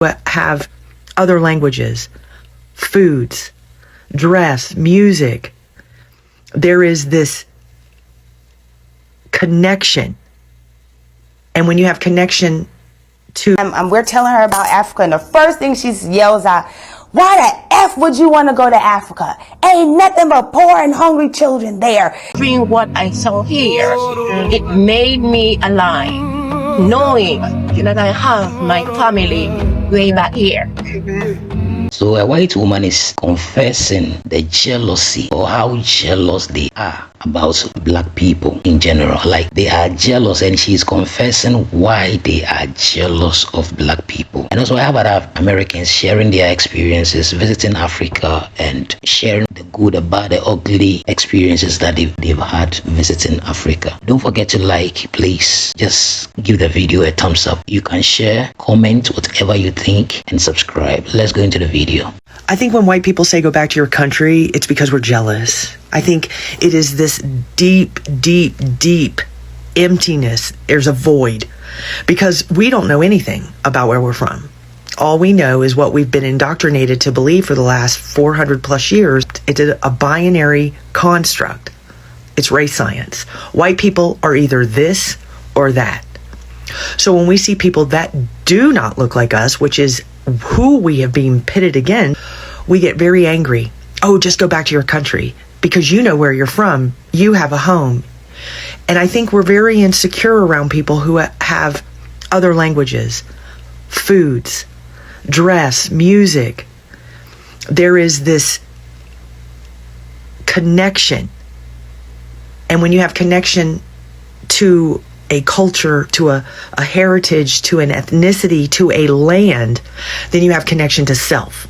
have other languages, foods, dress, music. There is this connection. And when you have connection to... we're telling her about Africa, and the first thing she yells out, why the F would you want to go to Africa? Ain't nothing but poor and hungry children there. Doing what I saw here, it made me alive, knowing that I have my family way back here. So a white woman is confessing the jealousy, or how jealous they are about black people in general. Like, they are jealous, and she's confessing why they are jealous of black people. And also I have other Americans sharing their experiences visiting Africa and sharing the good, the bad, the ugly experiences that they've had visiting Africa. Don't forget to like, please. Just give the video a thumbs up. You can share, comment, whatever you think, and subscribe. Let's go into the video. I think when white people say go back to your country, it's because we're jealous. I think it is this deep, deep, deep emptiness. There's a void because we don't know anything about where we're from. All we know is what we've been indoctrinated to believe for the last 400 plus years. It's a binary construct. It's race science. White people are either this or that. So when we see people that do not look like us, which is who we have been pitted against, we get very angry. Oh, just go back to your country because you know where you're from. You have a home. And I think we're very insecure around people who have other languages, foods, dress, music. There is this connection. And when you have connection to a culture, to a heritage, to an ethnicity, to a land, then you have connection to self.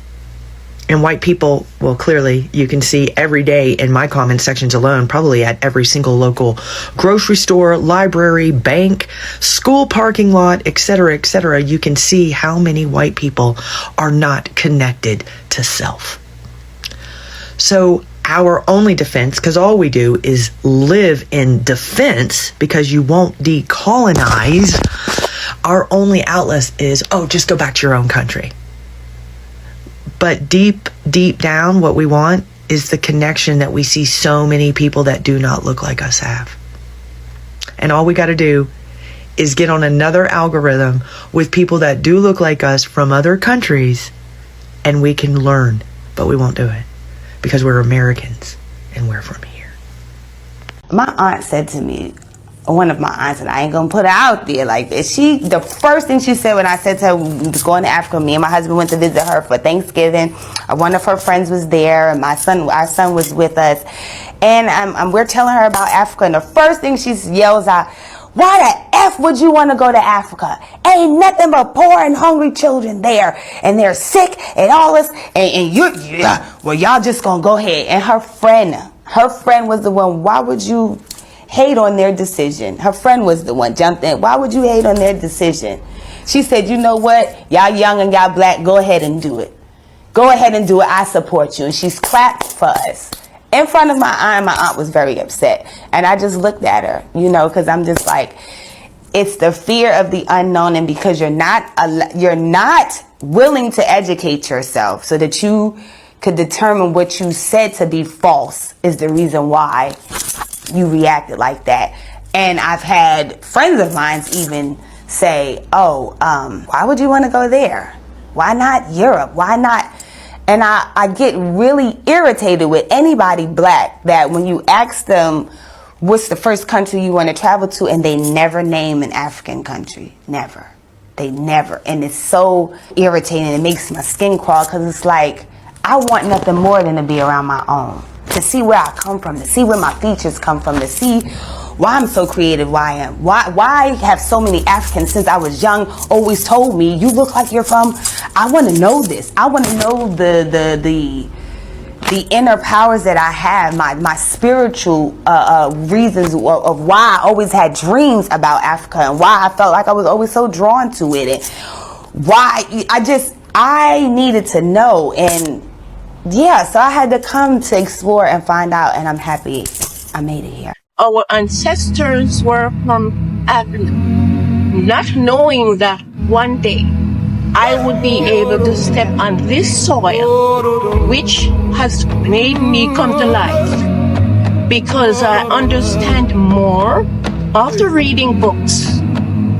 And white people, well, clearly you can see every day in my comment sections alone, probably at every single local grocery store, library, bank, school parking lot, etc., you can see how many white people are not connected to self. So our only defense, because all we do is live in defense because you won't decolonize, our only outlet is, oh, just go back to your own country. But deep, deep down, what we want is the connection that we see so many people that do not look like us have. And all we got to do is get on another algorithm with people that do look like us from other countries, and we can learn, but we won't do it. Because we're Americans and we're from here. My aunt said to me, one of my aunts, and I ain't gonna put her out there like this. The first thing she said when I said to her we was going to Africa, me and my husband went to visit her for Thanksgiving. One of her friends was there, and our son was with us. And we're telling her about Africa, and the first thing she yells out, why the F would you want to go to Africa? Ain't nothing but poor and hungry children there. And they're sick and all this. And well, y'all just going to go ahead. And her friend was the one, why would you hate on their decision? Her friend was the one jumped in. Why would you hate on their decision? She said, you know what? Y'all young and y'all black, go ahead and do it. Go ahead and do it. I support you. And she's clapped for us. In front of my aunt was very upset. And I just looked at her, because I'm just like, it's the fear of the unknown. And because you're not willing to educate yourself so that you could determine what you said to be false is the reason why you reacted like that. And I've had friends of mine even say, why would you want to go there? Why not Europe? Why not? And I get really irritated with anybody black that when you ask them what's the first country you want to travel to, and they never name an African country. Never. They never. And it's so irritating. It makes my skin crawl because it's like, I want nothing more than to be around my own. To see where I come from, to see where my features come from, to see why I'm so creative, why I am. Why have so many Africans since I was young always told me, you look like you're from, I want to know this. I want to know the inner powers that I have, my spiritual reasons of why I always had dreams about Africa and why I felt like I was always so drawn to it. And why I needed to know. And yeah, so I had to come to explore and find out, and I'm happy I made it here. Our ancestors were from Africa, not knowing that one day I would be able to step on this soil, which has made me come to life, because I understand more after reading books,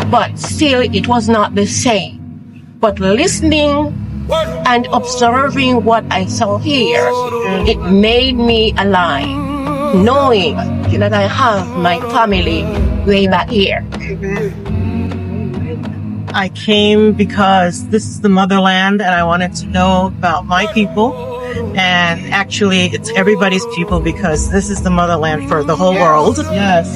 but still it was not the same. But listening and observing what I saw here, it made me align, knowing that I have my family way back here. I came because this is the motherland and I wanted to know about my people. And actually, it's everybody's people because this is the motherland for the whole world. Yes.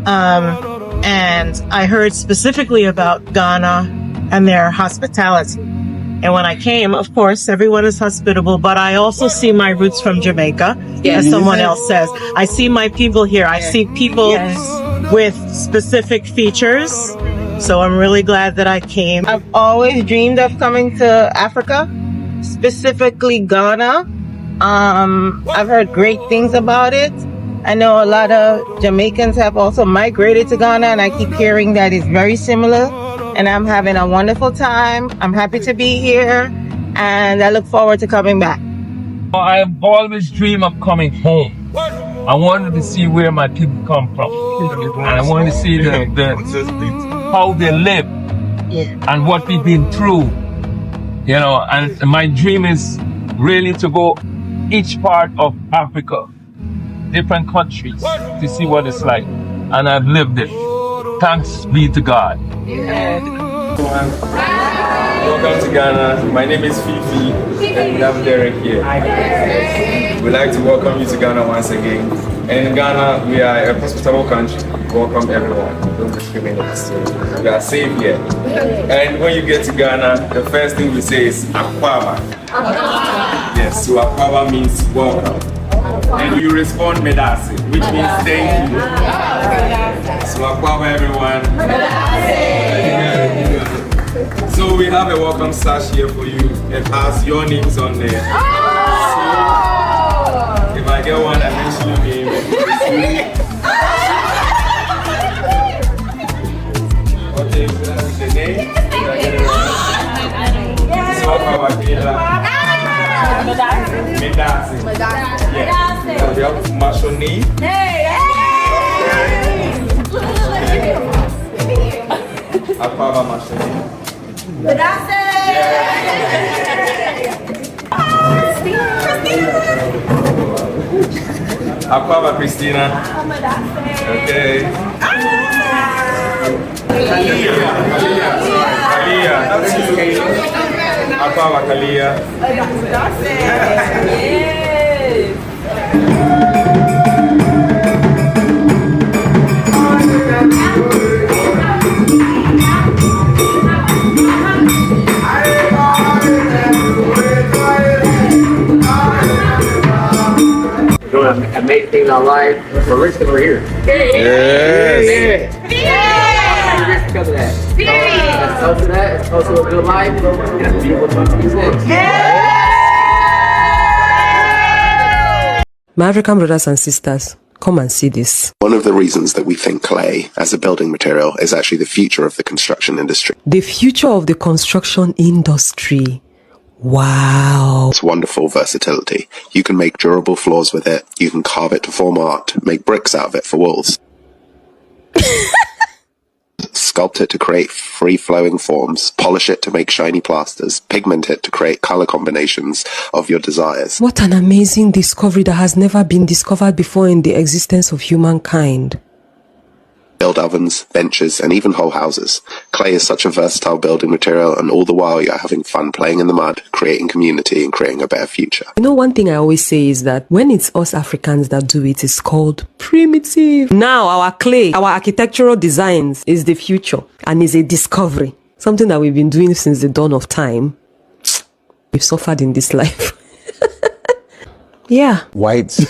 And I heard specifically about Ghana and their hospitality. And when I came, of course, everyone is hospitable, but I also see my roots from Jamaica, as someone else says. I see my people here. I see people with specific features. So I'm really glad that I came. I've always dreamed of coming to Africa, specifically Ghana. I've heard great things about it. I know a lot of Jamaicans have also migrated to Ghana, and I keep hearing that it's very similar. And I'm having a wonderful time. I'm happy to be here, and I look forward to coming back. I've always dreamed of coming home. I wanted to see where my people come from, and I wanted to see how they live and what we've been through. You know, and my dream is really to go each part of Africa, different countries, to see what it's like, and I've lived it. Thanks be to God. Welcome to Ghana. My name is Fifi, and we have Derek here. We'd like to welcome you to Ghana once again. And in Ghana, we are a hospitable country. Welcome everyone. Don't discriminate. We are safe here. And when you get to Ghana, the first thing we say is Akwaba. Yes, so Akwaba means welcome. And you respond Medase, which means thank you. So Akwaba everyone. So we have a welcome sash here for you. It has your names on there. So if I get one, I mention your name. Okay, so that's the name. Did I get it right? So Akwaba Kela. Medase. Yeah. So we have Mashoni. Akwaba Mashoni. Akwaba Christina. Okay. Kalia. That's you. Akwaba Kalia. And make things alive. We're rich because we're here. Yes. We're rich because of that. It's close to that. It's close to a good life. And it's beautiful 2026. My African brothers and sisters, come and see this. One of the reasons that we think clay as a building material is actually the future of the construction industry. The future of the construction industry. Wow. It's wonderful versatility. You can make durable floors with it. You can carve it to form art, make bricks out of it for walls. Sculpt it to create free-flowing forms, polish it to make shiny plasters, pigment it to create color combinations of your desires. What an amazing discovery that has never been discovered before in the existence of humankind. Build ovens, benches, and even whole houses. Clay is such a versatile building material, and all the while you're having fun playing in the mud, creating community, and creating a better future. You know, one thing I always say is that when it's us Africans that do it, it's called primitive. Now, our clay, our architectural designs is the future and is a discovery. Something that we've been doing since the dawn of time. We've suffered in this life. Yeah. Whites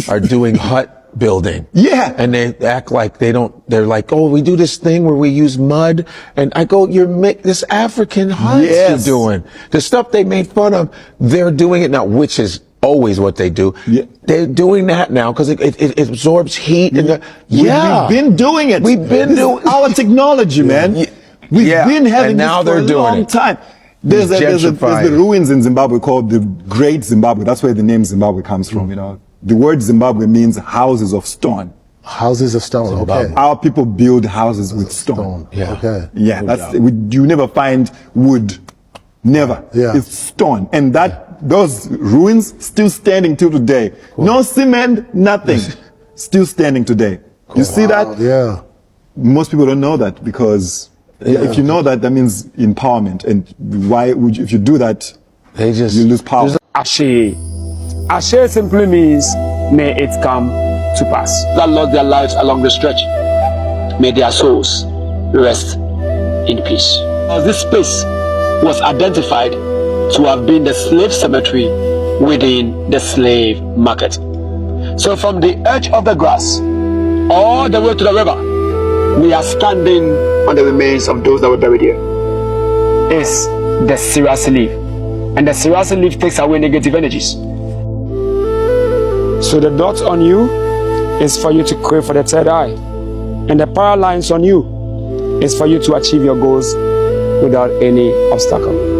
are doing hut building. Yeah. And they act like they don't, they're like, oh, we do this thing where we use mud. And I go, this African huts you're doing. The stuff they made fun of, they're doing it now, which is always what they do. Yeah. They're doing that now because it absorbs heat. And We've been doing it. We've been doing our technology, man. We've been having and now this for they're a doing long it. time. There's the ruins in Zimbabwe called the Great Zimbabwe. That's where the name Zimbabwe comes from, you know. The word Zimbabwe means houses of stone. Houses of stone, okay. Our people build houses with stone. Yeah. Okay. Yeah, you never find wood. Never. Yeah. It's stone. And those ruins still standing till today. Cool. No cement, nothing. Still standing today. Cool. You see that? Yeah. Most people don't know that because if you know that, that means empowerment. And why would you, if you do that, you lose power. Ashe. Ashe simply means, may it come to pass. That lost their lives along the stretch. May their souls rest in peace. This space was identified to have been the slave cemetery within the slave market. So from the edge of the grass all the way to the river, we are standing on the remains of those that were buried here. It's the Sirasi leaf. And the Sirasi leaf takes away negative energies. So the dot on you is for you to crave for the third eye. And the power lines on you is for you to achieve your goals without any obstacle.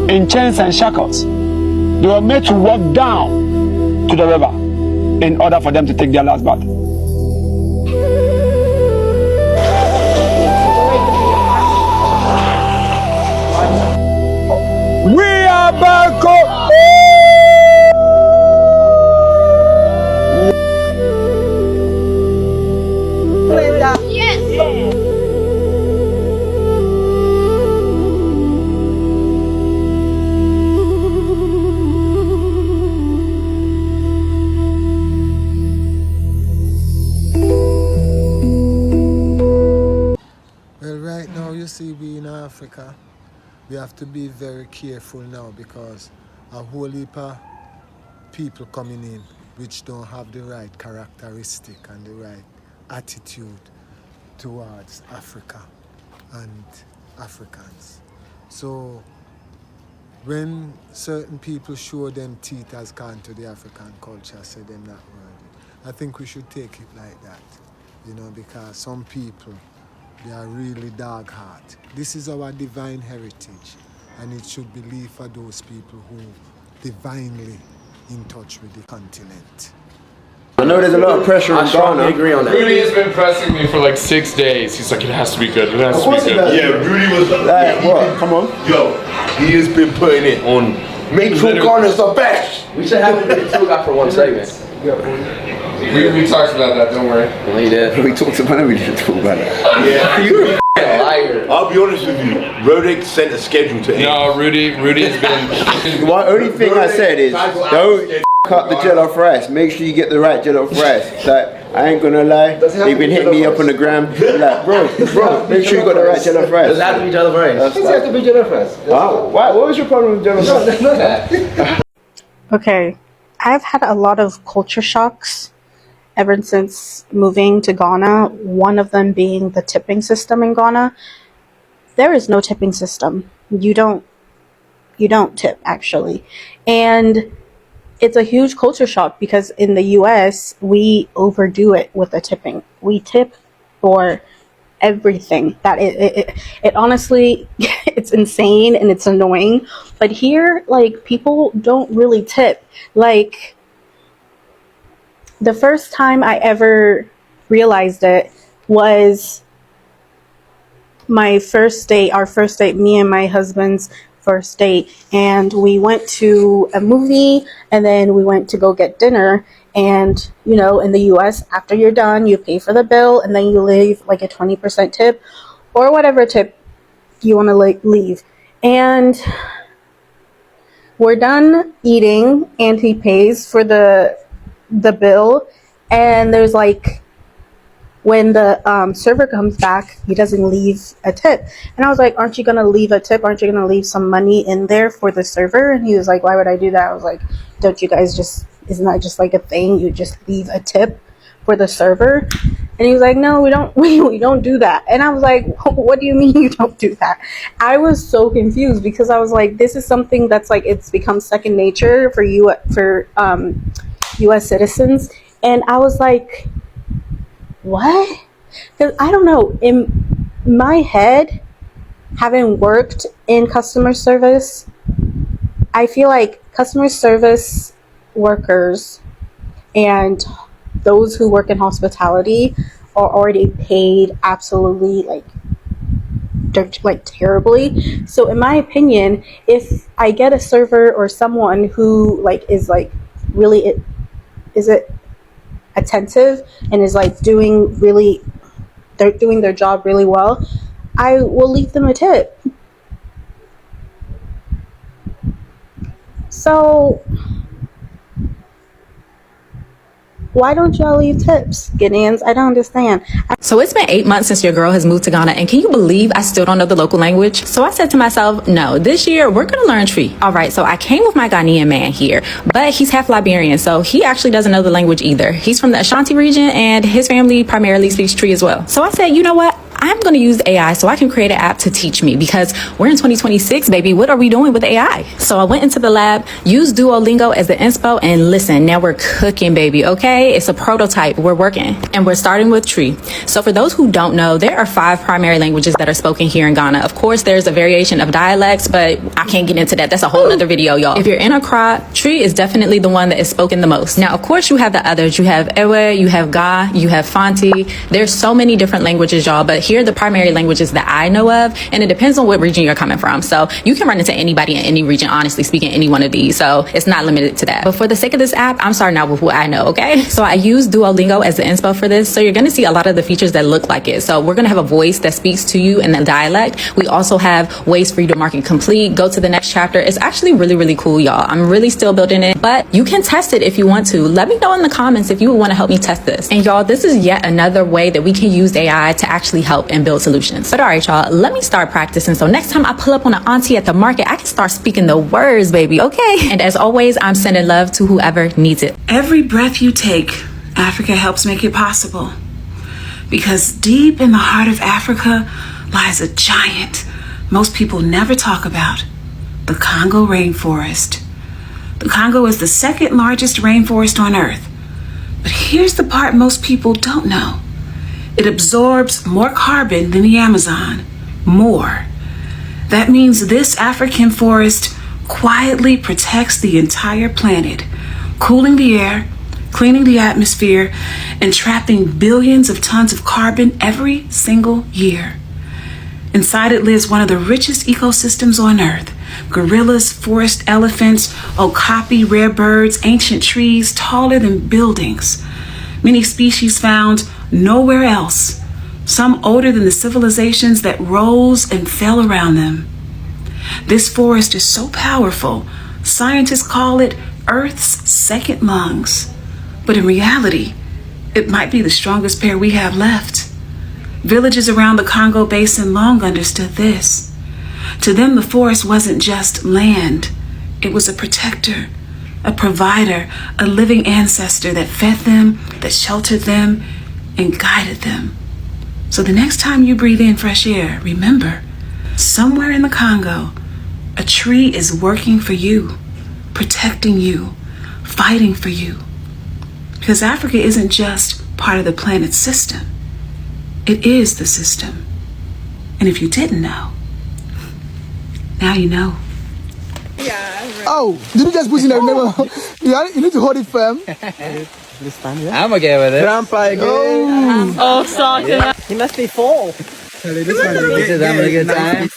In chains and shackles, they were made to walk down to the river in order for them to take their last bath. We are back. Africa, we have to be very careful now because a whole heap of people coming in which don't have the right characteristic and the right attitude towards Africa and Africans. So when certain people show them teeth as can to the African culture, say them not worthy, I think we should take it like that, you know, because some people, they are really dog heart. This is our divine heritage, and it should be left for those people who divinely in touch with the continent. I know there's a lot of pressure in Ghana. I agree on that. Rudy has been pressing me for like 6 days. He's like, it has to be good. It has to be good. Yeah, Rudy was like, what? Come on. Yo, he has been putting it on. Make sure Ghana's the best. We should have a tour guide for one segment. We talked about that, don't worry. We did. We talked about it, we didn't talk about it. Yeah. You're a liar. I'll be honest with you, Roderick sent a schedule to him. No, Rudy's been... My only thing I said is, don't cut the jollof rice. Make sure you get the right jollof rice. Like, I ain't gonna lie, they've been hitting me up on the gram. Like, bro, make sure you got the right jollof rice. Does it have to be jollof rice? Does it have to be jollof rice? Why? What was your problem with jollof rice? Okay, I've had a lot of culture shocks ever since moving to Ghana, one of them being the tipping system in Ghana. There is no tipping system. You don't tip, actually. And it's a huge culture shock because in the US, we overdo it with the tipping. We tip for everything. That it honestly, it's insane and it's annoying. But here, like, people don't really tip. Like, the first time I ever realized it was my first date, me and my husband's first date. And we went to a movie and then we went to go get dinner. And, you know, in the US, after you're done, you pay for the bill and then you leave like a 20% tip or whatever tip you want to leave. And we're done eating and he pays for the bill, and there's like, when the server comes back, he doesn't leave a tip. And I was like, aren't you gonna leave a tip? Aren't you gonna leave some money in there for the server? And he was like, why would I do that? I was like, don't you guys just, isn't that just like a thing? You just leave a tip for the server. And he was like, no, we don't do that. And I was like, what do you mean you don't do that? I was so confused because I was like, this is something that's like, it's become second nature for US citizens. And I was like, what? Because I don't know, in my head, having worked in customer service, I feel like customer service workers and those who work in hospitality are already paid absolutely like terribly. So in my opinion, if I get a server or someone who like is like really attentive and is like they're doing their job really well, I will leave them a tip. So why don't y'all leave tips, Ghanaians? I don't understand. So it's been 8 months since your girl has moved to Ghana, and can you believe I still don't know the local language? So I said to myself, no, this year we're gonna learn Tree. All right, so I came with my Ghanaian man here, but he's half Liberian, so he actually doesn't know the language either. He's from the Ashanti region, and his family primarily speaks Tree as well. So I said, you know what? I'm going to use AI so I can create an app to teach me, because we're in 2026, baby. What are we doing with AI? So I went into the lab, used Duolingo as the inspo, and listen, now we're cooking, baby, okay? It's a prototype. We're working, and we're starting with Tree. So for those who don't know, there are 5 primary languages that are spoken here in Ghana. Of course, there's a variation of dialects, but I can't get into that. That's a whole other video, y'all. If you're in Accra, Tree is definitely the one that is spoken the most. Now, of course, you have the others. You have Ewe, you have Ga, you have Fanti. There's so many different languages, y'all, but here are the primary languages that I know of, and it depends on what region you're coming from. So you can run into anybody in any region, honestly speaking, any one of these. So it's not limited to that. But for the sake of this app, I'm starting out with what I know, okay? So I use Duolingo as the inspo for this. So you're going to see a lot of the features that look like it. So we're going to have a voice that speaks to you in the dialect. We also have ways for you to mark it complete, go to the next chapter. It's actually really, really cool, y'all. I'm really still building it, but you can test it if you want to. Let me know in the comments if you would want to help me test this. And y'all, this is yet another way that we can use AI to actually help and build solutions. But all right, y'all, let me start practicing. So next time I pull up on an auntie at the market, I can start speaking the words, baby, okay? And as always, I'm sending love to whoever needs it. Every breath you take, Africa helps make it possible. Because deep in the heart of Africa lies a giant most people never talk about, the Congo rainforest. The Congo is the second largest rainforest on Earth. But here's the part most people don't know. It absorbs more carbon than the Amazon. More. That means this African forest quietly protects the entire planet, cooling the air, cleaning the atmosphere, and trapping billions of tons of carbon every single year. Inside it lives one of the richest ecosystems on Earth. Gorillas, forest elephants, okapi, rare birds, ancient trees taller than buildings. Many species found nowhere else, some older than the civilizations that rose and fell around them. This forest is so powerful, scientists call it Earth's second lungs. But in reality, it might be the strongest pair we have left. Villages around the Congo Basin long understood this. To them, the forest wasn't just land. It was a protector, a provider, a living ancestor that fed them, that sheltered them, and guided them. So the next time you breathe in fresh air, remember, somewhere in the Congo, a tree is working for you, protecting you, fighting for you. Because Africa isn't just part of the planet's system. It is the system. And if you didn't know, now you know. Oh, did you just put in a remember? You need to hold it firm. I'm okay with it. Grandpa again. Oh, stop it. He must be full. This is having a good time.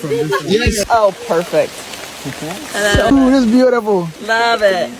Yes. Oh, perfect. Ooh, this is beautiful. Love it.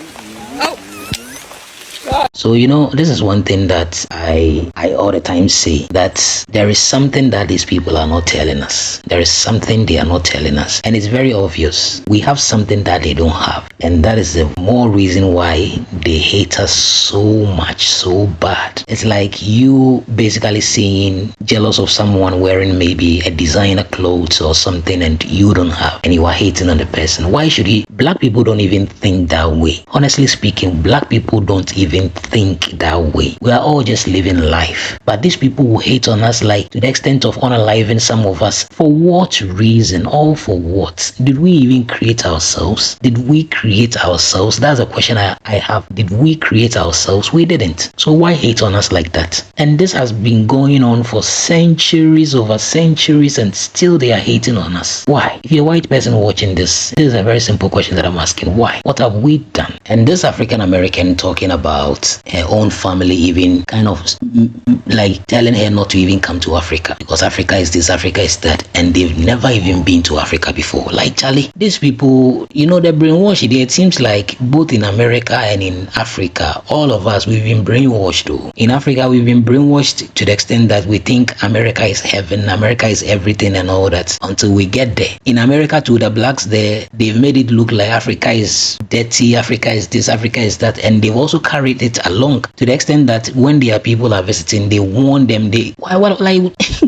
So, this is one thing that I all the time say, that there is something that these people are not telling us. There is something they are not telling us. And it's very obvious. We have something that they don't have. And that is the more reason why they hate us so much, so bad. It's like you basically seeing jealous of someone wearing maybe a designer clothes or something and you don't have. And you are hating on the person. Why should he? Black people don't even think that way. Honestly speaking, black people don't even even think that way. We are all just living life. But these people who hate on us, like to the extent of unaliving some of us, for what reason? All for what? Did we even create ourselves? Did we create ourselves? That's a question I have. Did we create ourselves? We didn't. So why hate on us like that? And this has been going on for centuries over centuries, and still they are hating on us. Why? If you're a white person watching this is a very simple question that I'm asking. Why? What have we done? And this African American talking about her own family, even kind of like telling her not to even come to Africa because Africa is this, Africa is that, and they've never even been to Africa before. Like, Charlie, these people, you know, they're brainwashed. It seems like both in America and in Africa, all of us, we've been brainwashed though. In Africa, we've been brainwashed to the extent that we think America is heaven, America is everything and all that until we get there. In America too, the blacks there, they've made it look like Africa is dirty, Africa is this, Africa is that, and they've also carried it along to the extent that when their people are visiting, they warn them,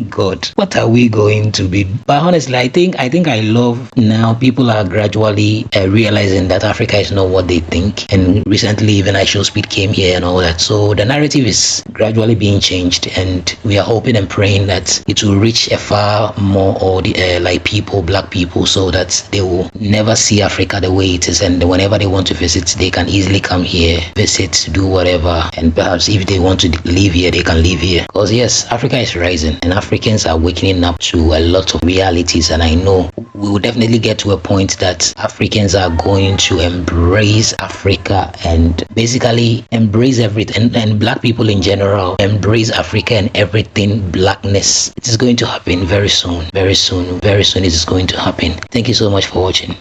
God, what are we going to be? But honestly, I think I love now people are gradually realizing that Africa is not what they think. And recently, even iShowSpeed came here and all that. So the narrative is gradually being changed, and we are hoping and praying that it will reach a far more like people, black people, so that they will never see Africa the way it is, and whenever they want to visit, they can easily come here, visit, do whatever, and perhaps if they want to live here, they can live here. Because yes, Africa is rising, and Africans are waking up to a lot of realities, and I know we will definitely get to a point that Africans are going to embrace Africa and basically embrace everything, and black people in general embrace Africa and everything blackness. It is going to happen very soon, very soon, very soon. It is going to happen. Thank you so much for watching.